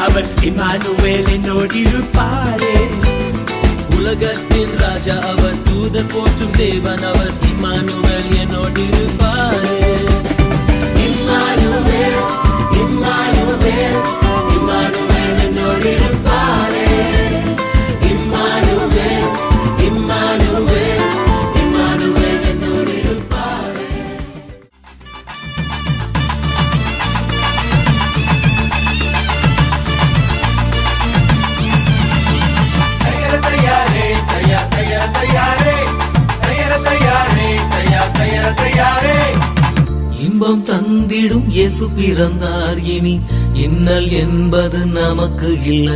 அவர் Emmanuel என்னோடிருப்பாரே. உலகத்தின் ராஜா அவர், தூதர் போற்றும் தேவன் அவர், இம்மானுவேல் என்னோடிருப்பாரே. இம்மானுவேல் இம்மானுவேல் இம்மானுவேல் என்னோடிருப்பாரே. இம்மானுவேல் இம்மானுவேல் இம்மானுவேல் என்னோடிருப்பாரே. இன்பம் தந்திடும் இயேசு பிறந்தார், இனி இன்னல் என்பது நமக்கு இல்ல.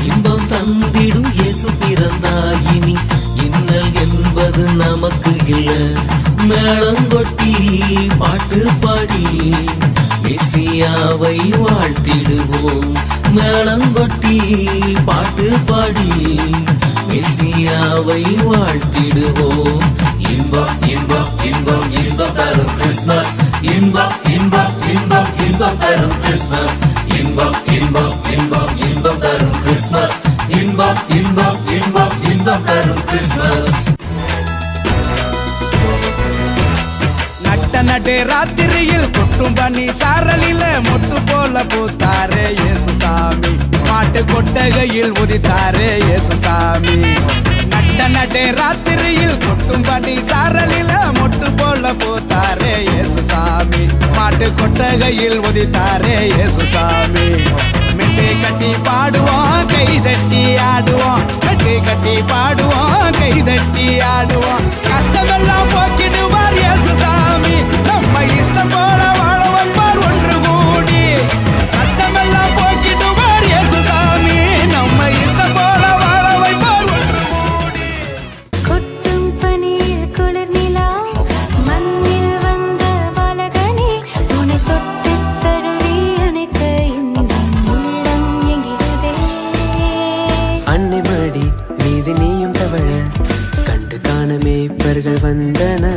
இன்பம் தந்திடும் இயேசு பிறந்தார், இனி இன்னல் என்பது நமக்கு இல்ல. மேளங்கொட்டி பாட்டு பாடி மெசியாவை வாழ்த்திடுவோம். மேளங்கொட்டி பாட்டு பாடி மெசியாவை வாழ்த்திடுவோம். இன்பம் இன்பம் இன்பம் இன்பம் தரும் கிறிஸ்மஸ். இன்பம் இன்பம் இன்பம் இன்பம் தரும் கிறிஸ்மஸ். இன்பம் இன்பம் இன்பம் இன்பம் தரும் கிறிஸ்மஸ். இன்பம் இன்பம் இன்பம் இன்பம் தரும் கிறிஸ்மஸ். நடு ராத்திரியில் கொட்டும் பனி சாரலில மொட்டு போல பூத்தாரே இயேசு சாமி. மாட்டு கொட்டகையில் உதித்தாரே இயேசு சாமி. நடு ராத்திரியில் கொட்டும் பனி சாரலில மொட்டு போல பூத்தாரே இயேசு சாமி. மாட்டு கொட்டகையில் உதித்தாரே இயேசு சாமி. மெட்டை கட்டி பாடுவோம், கை தட்டி ஆடுவோம். மெட்டை கட்டி பாடுவோம், கை தட்டி ஆடுவோம். கஷ்டமெல்லாம் போக்கிடுவார் இயேசு சாமி. நம்ம இஷ்டம் போல வாழ வைப்பார் ஒன்று கூடி. கஷ்டமெல்லாம் போக்கிடுவார் இயேசு சாமி. நம்ம இஷ்டம் போல வாழ வைப்பார் ஒன்று கூடி. கொட்டும் பனியில் குளிர் நிலா, மண்ணில் வந்த பாலகனே, உன்னை தொட்டு தழுவி அணைக்க என் உள்ளம் எங்கிடுதே. அன்னை மடி மீது நீயும் தவழ, கண்டு காண மேய்ப்பர்கள் வந்தன.